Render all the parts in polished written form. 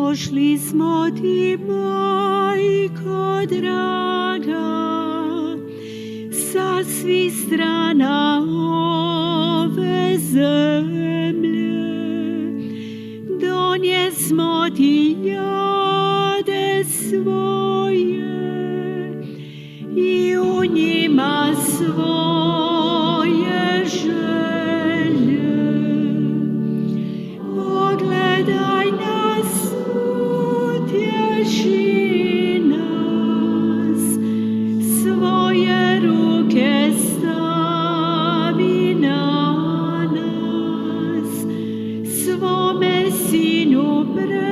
došli smo ti, majko draga, sa svih strana ove zemlje. Donijesmo ti jade svoje i u njima svoje želje. Pogledaj nas, utješi nas, svoje ruke stavi na nas, svome Sinu preporuči.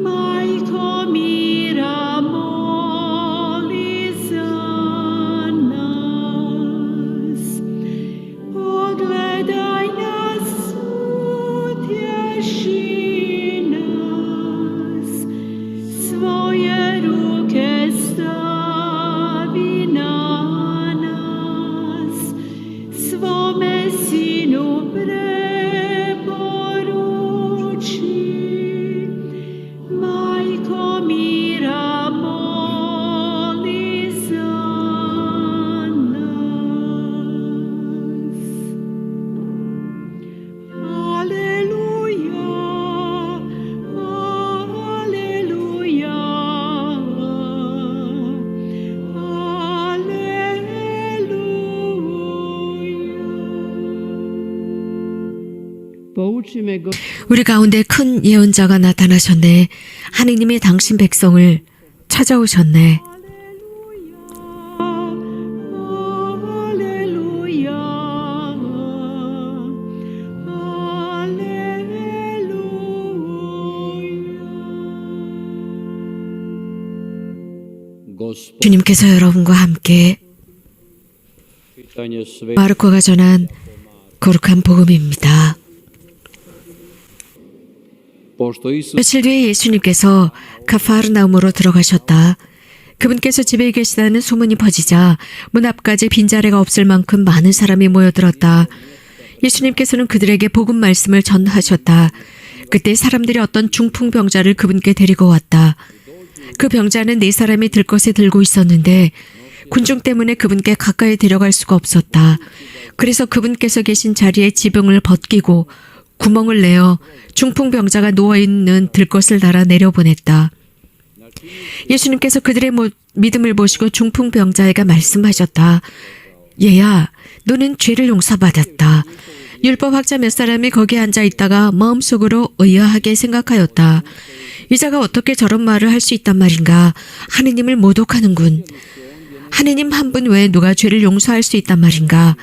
Majko mira, moli za nas. Pogledaj nas, utješi nas, svoje ruke stavi na nas, svome Sinu preporuči. Majko mira, moli za nas. Aleluja, aleluja, aleluja. 우리 가운데 큰 예언자가 나타나셨네. 하느님이 당신 백성을 찾아오셨네. 할렐루야, 할렐루야. 주님께서 여러분과 함께 마르코가 전한 거룩한 복음입니다. 며칠 뒤에 예수님께서 가파르나움으로 들어가셨다. 그분께서 집에 계시다는 소문이 퍼지자 문 앞까지 빈자리가 없을 만큼 많은 사람이 모여들었다. 예수님께서는 그들에게 복음 말씀을 전하셨다. 그때 사람들이 어떤 중풍병자를 그분께 데리고 왔다. 그 병자는 4사람이 들것에 들고 있었는데 군중 때문에 그분께 가까이 데려갈 수가 없었다. 그래서 그분께서 계신 자리에 지붕을 벗기고 구멍을 내어 중풍병자가 누워있는 들것을 달아 내려보냈다. 예수님께서 그들의 믿음을 보시고 중풍병자에게 말씀하셨다. 얘야, 너는 죄를 용서받았다. 율법학자 몇 사람이 거기에 앉아 있다가 마음속으로 의아하게 생각하였다. 이 자가 어떻게 저런 말을 할 수 있단 말인가. 하느님을 모독하는군. 하느님 한 분 외에 누가 죄를 용서할 수 있단 말인가.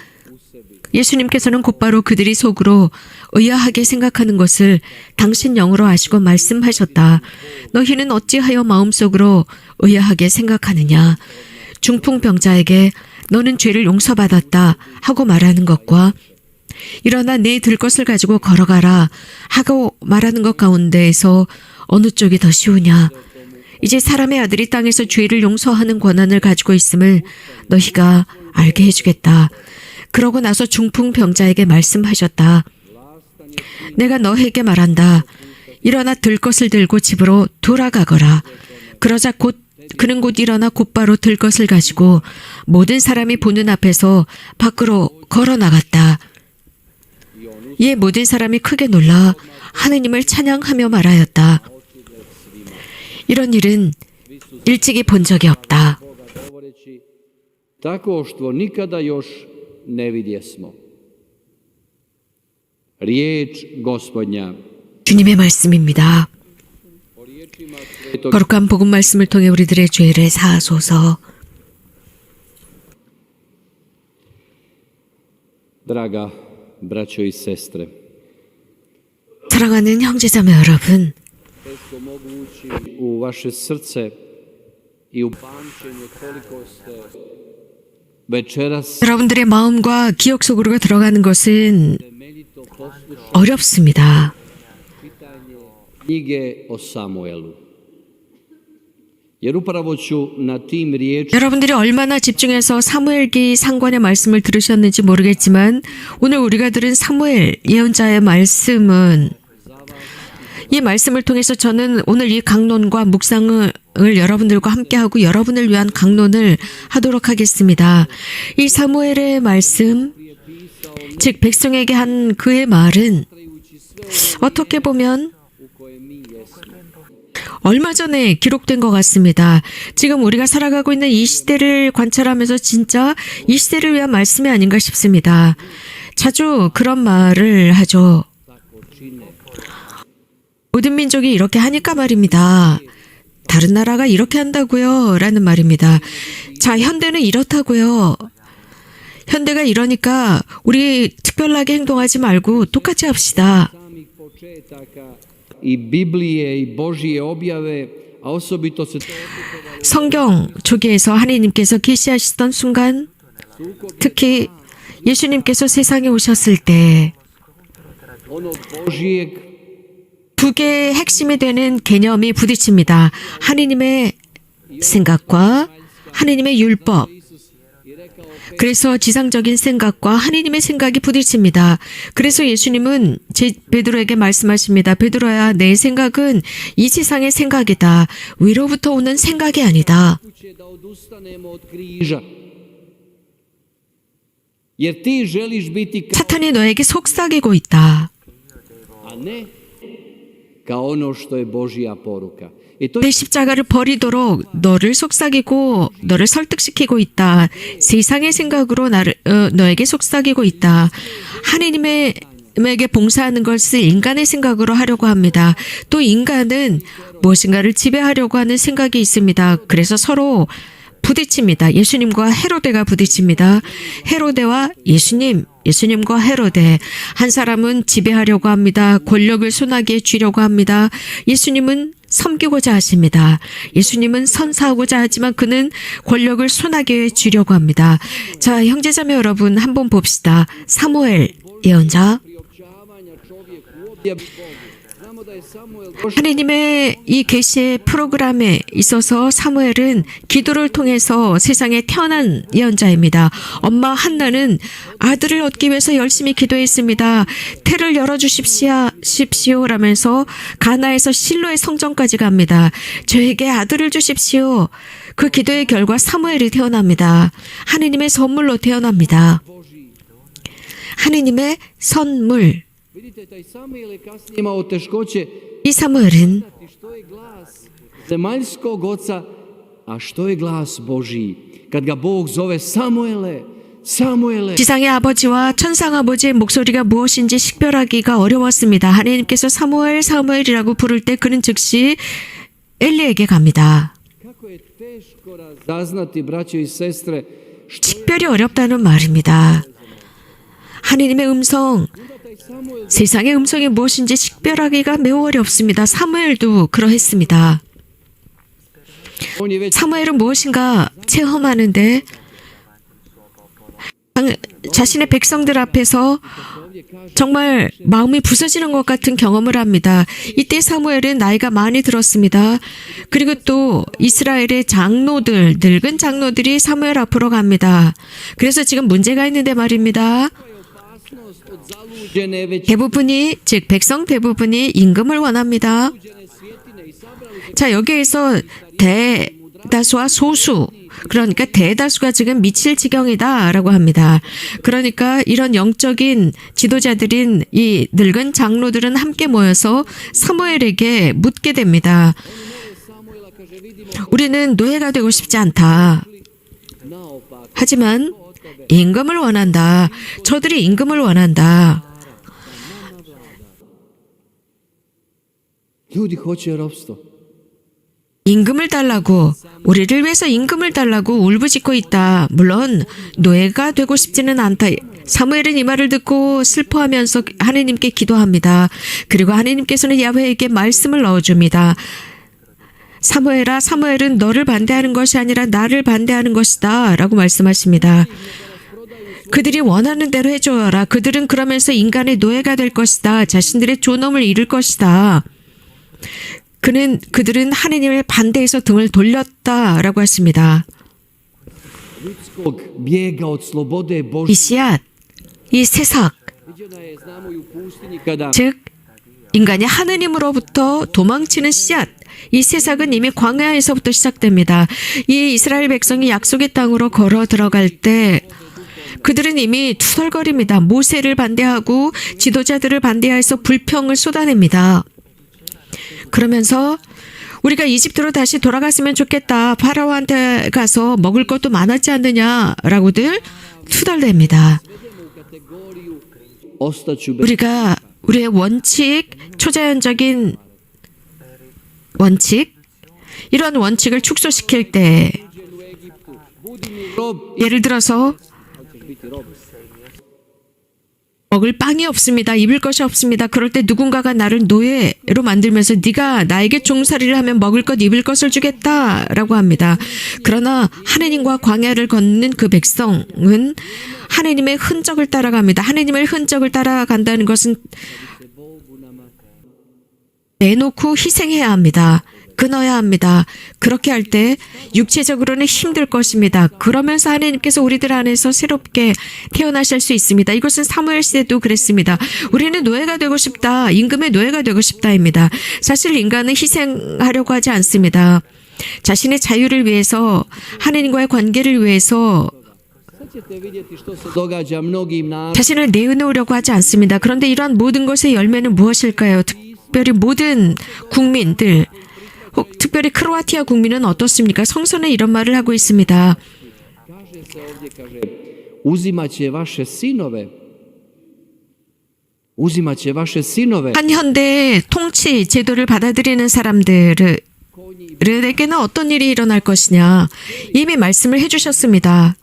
예수님께서는 곧바로 그들이 속으로 의아하게 생각하는 것을 당신 영으로 아시고 말씀하셨다. 너희는 어찌하여 마음속으로 의아하게 생각하느냐. 중풍병자에게 너는 죄를 용서받았다 하고 말하는 것과 일어나 네 들것을 가지고 걸어가라 하고 말하는 것 가운데에서 어느 쪽이 더 쉬우냐. 이제 사람의 아들이 땅에서 죄를 용서하는 권한을 가지고 있음을 너희가 알게 해주겠다. 그러고 나서 중풍병자에게 말씀하셨다. 내가 너에게 말한다. 일어나 들것을 들고 집으로 돌아가거라. 그러자 그는 곧 일어나 곧바로 들것을 가지고 모든 사람이 보는 앞에서 밖으로 걸어 나갔다. 이에 모든 사람이 크게 놀라 하느님을 찬양하며 말하였다. 이런 일은 일찍이 본 적이 없다. Tako što nikada još ne vidjesmo. Riječ Gospodnja. 주님의 말씀입니다. 거룩한 복음 말씀을 통해 우리들의 죄를 사하소서. Draga braćo i sestre. 사랑하는 형제자매 여러분. Teško mogu ući u vaše srce i u pamćenje koliko ste večeras 여러분들의 마음과 기억 속으로 들어가는 것은 어렵습니다. knjige o Samuelu. Jer upravo ću na tim riječima 여러분들이 얼마나 집중해서 사무엘기 상관의 말씀을 들으셨는지 모르겠지만 오늘 우리가 들은 사무엘 예언자의 말씀은 이 말씀을 통해서 저는 오늘 이 강론과 묵상을 여러분들과 함께하고 여러분을 위한 강론을 하도록 하겠습니다. 이 사무엘의 말씀, 즉 백성에게 한 그의 말은 어떻게 보면 얼마 전에 기록된 것 같습니다. 지금 우리가 살아가고 있는 이 시대를 관찰하면서 진짜 이 시대를 위한 말씀이 아닌가 싶습니다. 자주 그런 말을 하죠. 모든 민족이 이렇게 하니까 말입니다. 다른 나라가 이렇게 한다고요? 라는 말입니다. 자, 현대는 이렇다고요. 현대가 이러니까 우리 특별하게 행동하지 말고 똑같이 합시다. samih početaka i Biblije i Božje objave, a osobito se to očitovalo 성경 초기에서 하나님께서 계시하시던 순간, 특히 예수님께서 세상에 오셨을 때 onog Božjeg 두 개의 핵심이 되는 개념이 부딪힙니다. 하나님의 생각과 하나님의 율법. 그래서 지상적인 생각과 하나님의 생각이 부딪힙니다. 그래서 예수님은 베드로에게 말씀하십니다. 베드로야, 내 생각은 이 세상의 생각이다. 위로부터 오는 생각이 아니다. kuće da odustanemo od križa. Jer ti želiš biti kao, 사탄이 너에게 속삭이고 있다. a ne kao ono što je Božja poruka. I to 내 십자가를 버리도록 너를 속삭이고 너를 설득시키고 있다. 세상의 생각으로 너에게 속삭이고 있다. 하나님에게 봉사하는 것을 인간의 생각으로 하려고 합니다. 또 인간은 무엇인가를 지배하려고 하는 생각이 있습니다. 그래서 서로 부딪힙니다. 예수님과 헤로데가 부딪힙니다. 헤로데와 예수님, 예수님과 헤로데. 한 사람은 지배하려고 합니다. 권력을 손아귀에 쥐려고 합니다. 예수님은 섬기고자 하십니다. 예수님은 선사하고자 하지만 그는 권력을 손아귀에 쥐려고 합니다. 자, 형제자매 여러분, 한번 봅시다. 사무엘 예언자. priopćavanja čovjeku objavi Bogu. Znamo da je Samuel došao 하나님의 이 계시의 프로그램에 있어서 사무엘은 기도를 통해서 세상에 태어난 예언자입니다. 엄마 한나는 아들을 얻기 위해서 열심히 기도했습니다. 태를 열어주십시오라면서 가나에서 실로의 성전까지 갑니다. 저에게 아들을 주십시오. 그 기도의 결과 사무엘이 태어납니다. 하나님의 선물로 태어납니다. 하나님의 선물. Vidite, taj Samuel je kasnije imao teškoće 이 사무엘은 što je glas zemaljskog oca, a što je glas Božji. Kad ga Bog zove Samuele, Samuele, 지상의 아버지와 천상 아버지의 목소리가 무엇인지 식별하기가 어려웠습니다. 하나님께서 사무엘, 사무엘이라고 부를 때 그는 즉시 엘리에게 갑니다. kako je teško razaznati, braćo i sestre, što 식별이 어렵다는 말입니다. 하나님의 음성, 세상의 음성이 무엇인지 식별하기가 매우 어렵습니다. 사무엘도 그러했습니다. on je već 사무엘은 무엇인가 체험하는데 자신의 백성들 앞에서 정말 마음이 부서지는 것 같은 경험을 합니다. 이때 사무엘은 나이가 많이 들었습니다. 그리고 또 이스라엘의 장로들, 늙은 장로들이 사무엘 앞으로 갑니다. 그래서 지금 문제가 있는데 말입니다. opasnost od zaluđene već 대부분이, 즉 백성 대부분이 임금을 원합니다. svjetine i sabrali su 자, 여기에서 대다수와 소수, 그러니까 대다수가 지금 미칠 지경이다라고 합니다. 그러니까 이런 영적인 지도자들인 이 늙은 장로들은 함께 모여서 사무엘에게 묻게 됩니다. Samuela, kaže, vidimo 우리는 노예가 되고 싶지 않다. naopak. 하지만 임금을 원한다. 저들이 임금을 원한다. Ljudi hoće ropstvo. 임금을 달라고, 우리를 위해서 임금을 달라고 울부짖고 있다. 물론 노예가 되고 싶지는 않다. 사무엘은 이 말을 듣고 슬퍼하면서 하나님께 기도합니다. 그리고 하나님께서는 야훼에게 말씀을 넣어줍니다. 사무엘아, 사무엘은 너를 반대하는 것이 아니라 나를 반대하는 것이다 라고 말씀하십니다. 그들이 원하는 대로 해줘라. 그들은 그러면서 인간의 노예가 될 것이다. 자신들의 존엄을 잃을 것이다. 그들은 하느님을 반대해서 등을 돌렸다라고 했습니다. ljudskog bijega od slobode 이 Božje. 씨앗, 이 새싹, Viđena je, znamo, i u pustinji kada 즉 인간이 하느님으로부터 도망치는 씨앗, 이 새싹은 이미 광야에서부터 시작됩니다. 이 이스라엘 백성이 약속의 땅으로 걸어 들어갈 때 그들은 이미 투덜거립니다. 모세를 반대하고 지도자들을 반대해서 불평을 쏟아냅니다. 그러면서 우리가 이집트로 다시 돌아갔으면 좋겠다. 파라오한테 가서 먹을 것도 많았지 않느냐라고들 투덜댑니다. ostaću bez 우리가 우리의 원칙, 초자연적인 원칙, 이런 원칙을 축소시킬 때 rob 예를 들어서 먹을 빵이 없습니다. 입을 것이 없습니다. 그럴 때 누군가가 나를 노예로 만들면서 네가 나에게 종살이를 하면 먹을 것, 입을 것을 주겠다라고 합니다. 그러나 하느님과 광야를 걷는 그 백성은 하느님의 흔적을 따라갑니다. 하느님의 흔적을 따라간다는 것은 내놓고 희생해야 합니다. 끊어야 합니다. 그렇게 할 때 육체적으로는 힘들 것입니다. 그러면서 하나님께서 우리들 안에서 새롭게 태어나실 수 있습니다. 이것은 사무엘 시대도 그랬습니다. 우리는 노예가 되고 싶다. 임금의 노예가 되고 싶다입니다. 사실 인간은 희생하려고 하지 않습니다. 자신의 자유를 위해서, 하나님과의 관계를 위해서 ćete vidjeti što se događa mnogim narodima. 자신을 내놓으려고 하지 않습니다. 그런데 이러한 모든 것의 열매는 무엇일까요? 특별히 모든 국민들, 특별히 크로아티아 국민은 어떻습니까? 성서는 이런 말을 하고 있습니다. Kaže se ovdje, kaže, uzimat će vaše sinove. Uzimat će vaše sinove. 한 현대의 통치 제도를 받아들이는 사람들에게는 어떤 일이 일어날 것이냐. 이미 말씀을 해주셨습니다.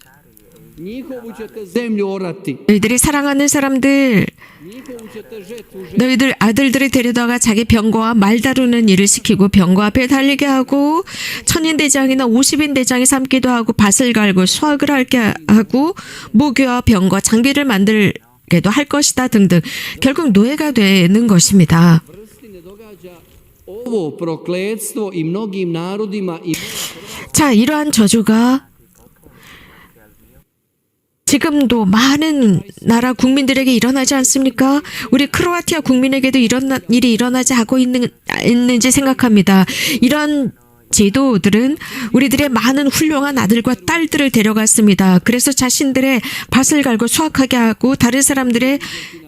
Njihovu ćete zemlju orati. 너희들이 사랑하는 사람들, Njihovu ćete žetvu žeti. 너희들 아들들을 데려다가 자기 병거와 말 다루는 일을 시키고 병거 앞에 달리게 하고 천인대장이나 50인대장이 삼기도 하고 밭을 갈고 수확을 하게 하고 모교와 병거, 장비를 만들게도 할 것이다 등등. 결국 노예가 되는 것입니다. Vrsti ne događa ovo prokletstvo i mnogim narodima i 자, 이러한 저주가 지금도 많은 나라 국민들에게 일어나지 않습니까? 우리 크로아티아 국민에게도 이런 일이 일어나지 하고 있는지 생각합니다. 이런 제도들은 우리들의 많은 훌륭한 아들과 딸들을 데려갔습니다. 그래서 자신들의 밭을 갈고 수확하게 하고 다른 사람들의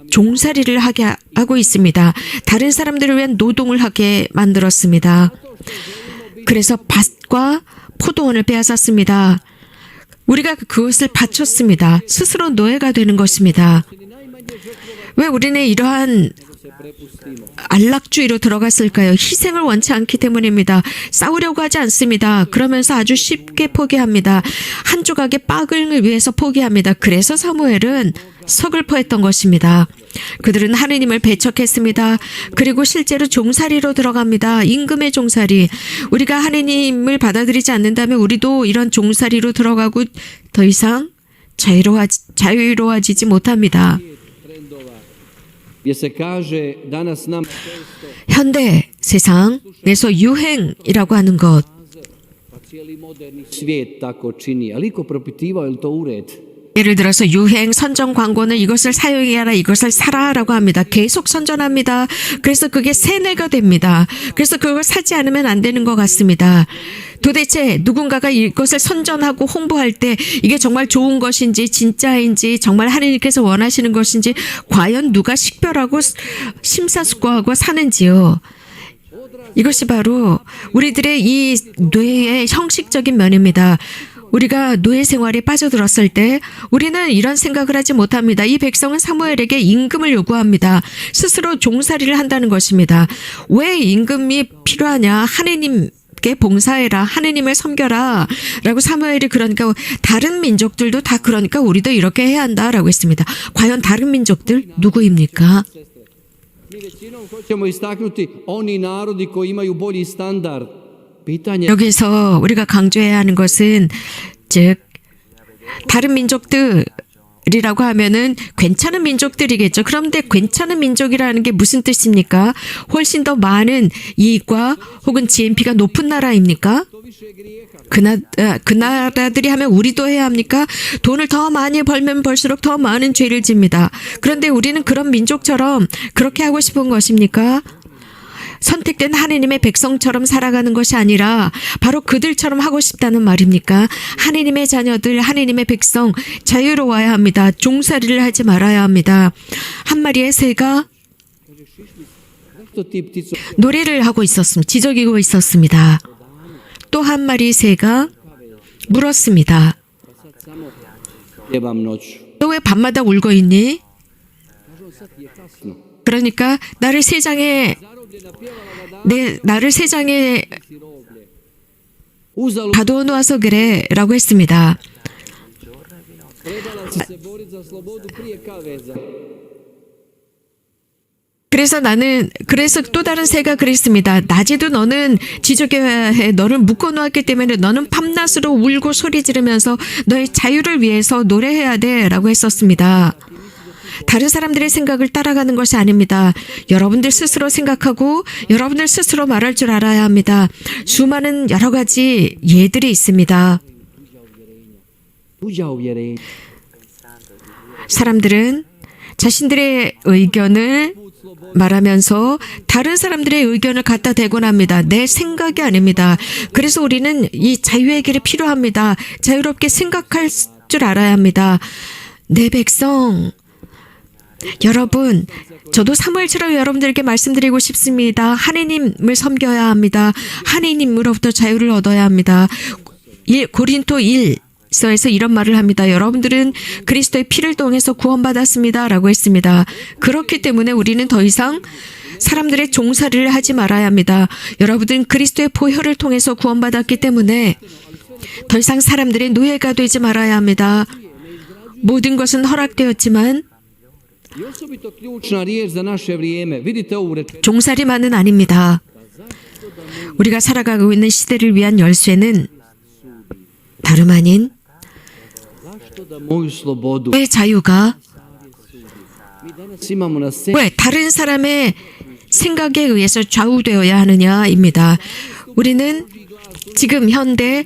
종살이를 하게 하고 있습니다. 다른 사람들을 위한 노동을 하게 만들었습니다. 그래서 밭과 포도원을 빼앗았습니다. 우리가 그것을 바쳤습니다. 스스로 노예가 되는 것입니다. 왜 우리는 이러한 안락주의로 들어갔을까요? 희생을 원치 않기 때문입니다. 싸우려고 하지 않습니다. 그러면서 아주 쉽게 포기합니다. 한 조각의 빵을 위해서 포기합니다. 그래서 사무엘은 서글퍼했던 것입니다. 그들은 하느님을 배척했습니다. 그리고 실제로 종살이로 들어갑니다. 임금의 종살이. 우리가 하느님을 받아들이지 않는다면 우리도 이런 종살이로 들어가고 더 이상 자유로워지지 못합니다. gdje se kaže danas nam 현대 세상에서 유행이라고 하는 것, pa cijeli moderni svijet tako čini. Ali iko propitivao je li to u red? 예를 들어서 유행, 선전 광고는 이것을 사용해라, 이것을 사라라고 합니다. 계속 선전합니다. 그래서 그게 세뇌가 됩니다. 그래서 그걸 사지 않으면 안 되는 것 같습니다. 도대체 누군가가 이것을 선전하고 홍보할 때 이게 정말 좋은 것인지 진짜인지 정말 하나님께서 원하시는 것인지 과연 누가 식별하고 심사숙고하고 사는지요. 이것이 바로 우리들의 이 뇌의 형식적인 면입니다. 우리가 노예 생활에 빠져들었을 때 우리는 이런 생각을 하지 못합니다. 이 백성은 사무엘에게 임금을 요구합니다. 스스로 종살이를 한다는 것입니다. 왜 임금이 필요하냐? 하느님께 봉사해라. 하느님을 섬겨라. 라고 사무엘이 그러니까 다른 민족들도 다 그러니까 우리도 이렇게 해야 한다라고 했습니다. 과연 다른 민족들 누구입니까? Mi većinom hoćemo istaknuti oni narodi koji imaju bolji standard. Pitanje 여기서 우리가 강조해야 하는 것은 즉 다른 민족들이 이라고 하면은 괜찮은 민족들이겠죠. 그런데 괜찮은 민족이라는 게 무슨 뜻입니까? 훨씬 더 많은 이익과 혹은 GNP가 높은 나라입니까? 그 나라들이 하면 우리도 해야 합니까? 돈을 더 많이 벌면 벌수록 더 많은 죄를 집니다. 그런데 우리는 그런 민족처럼 그렇게 하고 싶은 것입니까? 선택된 하느님의 백성처럼 살아가는 것이 아니라 바로 그들처럼 하고 싶다는 말입니까? 하느님의 자녀들, 하느님의 백성 자유로워야 합니다. 종살이를 하지 말아야 합니다. 한 마리의 새가 노래를 하고 있었습니다. 지저귀고 있었습니다. 또 한 마리 새가 물었습니다. 너 왜 밤마다 울고 있니? 그러니까 나를 세상에 가둬 놓아서 그래 라고 했습니다. 그래서 또 다른 새가 그랬습니다. 낮에도 너는 지저귀어야 해. 너를 묶어 놓았기 때문에 너는 밤낮으로 울고 소리 지르면서 너의 자유를 위해서 노래해야 돼 라고 했었습니다. 다른 사람들의 생각을 따라가는 것이 아닙니다. 여러분들 스스로 생각하고 여러분들 스스로 말할 줄 알아야 합니다. 수많은 여러 가지 예들이 있습니다. 사람들은 자신들의 의견을 말하면서 다른 사람들의 의견을 갖다 대곤 합니다. 내 생각이 아닙니다. 그래서 우리는 이 자유의 길이 필요합니다. 자유롭게 생각할 줄 알아야 합니다. 내 백성, 여러분, 저도 사무엘처럼 여러분들에게 말씀드리고 싶습니다. 하느님을 섬겨야 합니다. 하느님으로부터 자유를 얻어야 합니다. 고린도 1서에서 이런 말을 합니다. 여러분들은 그리스도의 피를 통해서 구원받았습니다. 라고 했습니다. 그렇기 때문에 우리는 더 이상 사람들의 종살이를 하지 말아야 합니다. 여러분들은 그리스도의 보혈을 통해서 구원받았기 때문에 더 이상 사람들의 노예가 되지 말아야 합니다. 모든 것은 허락되었지만 종살이만은 아닙니다. 우리가 살아가고 있는 시대를 위한 열쇠는 다름 아닌 내 자유가 왜 다른 사람의 생각에 의해서 좌우되어야 하느냐입니다. 우리는 지금 현대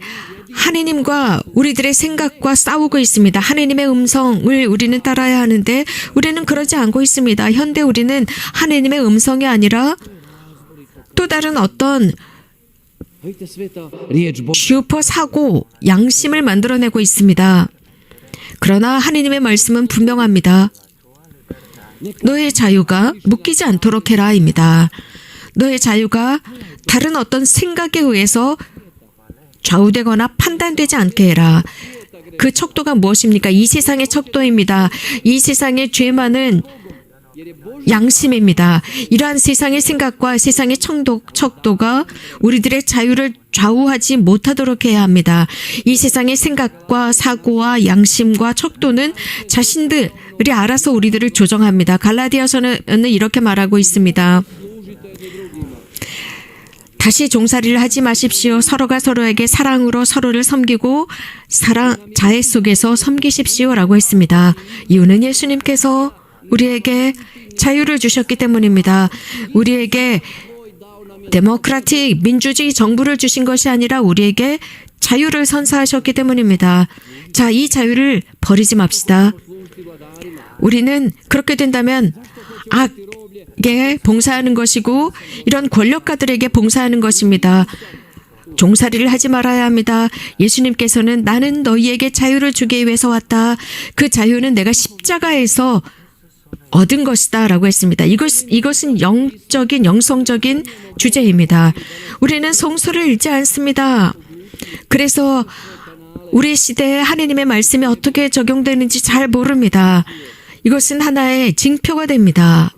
하느님과 우리들의 생각과 싸우고 있습니다. 하느님의 음성을 우리는 따라야 하는데 우리는 그러지 않고 있습니다. 현대 우리는 하느님의 음성이 아니라 또 다른 어떤 슈퍼 사고, 양심을 만들어내고 있습니다. 그러나 하느님의 말씀은 분명합니다. 너의 자유가 묶이지 않도록 해라입니다. 너의 자유가 다른 어떤 생각에 의해서 좌우되거나 판단되지 않게 해라. 그 척도가 무엇입니까? 이 세상의 척도입니다. 이 세상의 죄 많은 양심입니다. 이러한 세상의 생각과 세상의 척도가 우리들의 자유를 좌우하지 못하도록 해야 합니다. 이 세상의 생각과 사고와 양심과 척도는 자신들이 알아서 우리들을 조정합니다. 갈라디아서는 이렇게 말하고 있습니다. 다시 종살이를 하지 마십시오. 서로가 서로에게 사랑으로 서로를 섬기고 자애 속에서 섬기십시오라고 했습니다. 이유는 예수님께서 우리에게 자유를 주셨기 때문입니다. 우리에게 데모크라틱 민주주의 정부를 주신 것이 아니라 우리에게 자유를 선사하셨기 때문입니다. 자, 이 자유를 버리지 맙시다. 우리는 그렇게 된다면 악에 봉사하는 것이고 이런 권력가들에게 봉사하는 것입니다. 종살이를 하지 말아야 합니다. 예수님께서는 나는 너희에게 자유를 주기 위해서 왔다. 그 자유는 내가 십자가에서 얻은 것이다 라고 했습니다. 이것은 영성적인 주제입니다. 우리는 성서를 읽지 않습니다. 그래서 우리 시대에 하느님의 말씀이 어떻게 적용되는지 잘 모릅니다. 이것은 하나의 징표가 됩니다.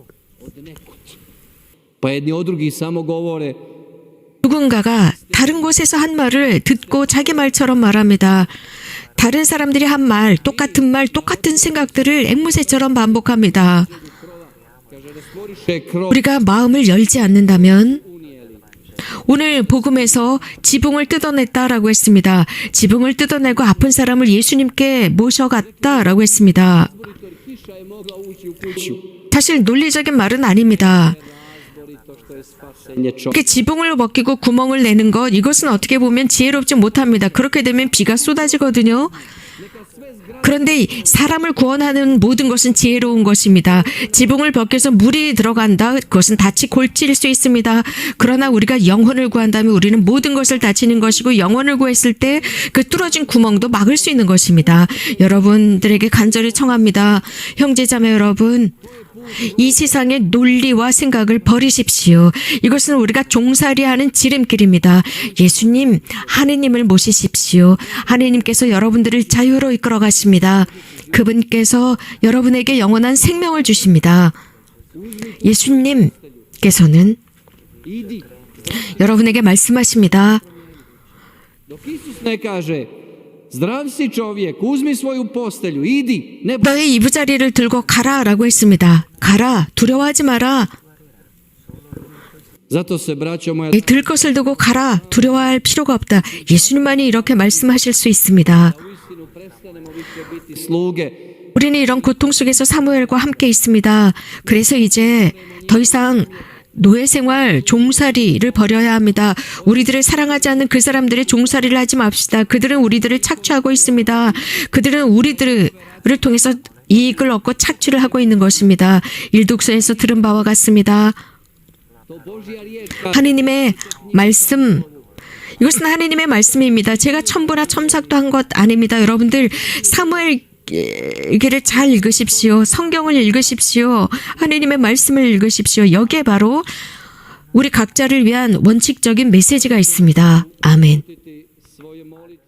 누군가가 다른 곳에서 한 말을 듣고 자기 말처럼 말합니다. 다른 사람들이 한 말, 똑같은 생각들을 앵무새처럼 반복합니다. 우리가 마음을 열지 않는다면 오늘 복음에서 지붕을 뜯어냈다라고 했습니다. 지붕을 뜯어내고 아픈 사람을 예수님께 모셔갔다라고 했습니다. 사실 논리적인 말은 아닙니다. 이렇게 지붕을 벗기고 구멍을 내는 것, 이것은 어떻게 보면 지혜롭지 못합니다. 그렇게 되면 비가 쏟아지거든요. 그런데 사람을 구원하는 모든 것은 지혜로운 것입니다. 지붕을 벗겨서 물이 들어간다. 그것은 다치 골치일 수 있습니다. 그러나 우리가 영혼을 구한다면 우리는 모든 것을 다치는 것이고 영혼을 구했을 때 그 뚫어진 구멍도 막을 수 있는 것입니다. 여러분들에게 간절히 청합니다. 형제자매 여러분, 이 세상의 논리와 생각을 버리십시오. 이것은 우리가 종살이하는 지름길입니다. 예수님, 하느님을 모시십시오. 하느님께서 여러분들을 자유로 이끌어 가십니다. 그분께서 여러분에게 영원한 생명을 주십니다. 예수님께서는 여러분에게 말씀하십니다. Dok Isus ne kaže, zdrav si čovjek, uzmi svoju postelju, idi. Ne 너의 이부자리를 들고 가라라고 했습니다. 가라, 두려워하지 마라. Zato se, braćo moja, 들 것을 두고 가라, 두려워할 필요가 없다. 예수님만이 이렇게 말씀하실 수 있습니다. uistinu prestanemo više biti sluge. 우리는 이런 고통 속에서 사무엘과 함께 있습니다. 그래서 이제 더 이상 노예 생활, 종살이를 버려야 합니다. 우리들을 사랑하지 않는 그 사람들의 종살이를 하지 맙시다. 그들은 우리들을 착취하고 있습니다. 그들은 우리들을 통해서 이익을 얻고 착취를 하고 있는 것입니다. 일독서에서 들은 바와 같습니다. To Božja riječ 하느님의 말씀, 이것은 하느님의 말씀입니다. 제가 첨부나 첨삭도 한 것 아닙니다. 여러분들 사무엘기를 잘 읽으십시오. 성경을 읽으십시오. 하느님의 말씀을 읽으십시오. 여기에 바로 우리 각자를 위한 원칙적인 메시지가 있습니다. 아멘. svoje molitve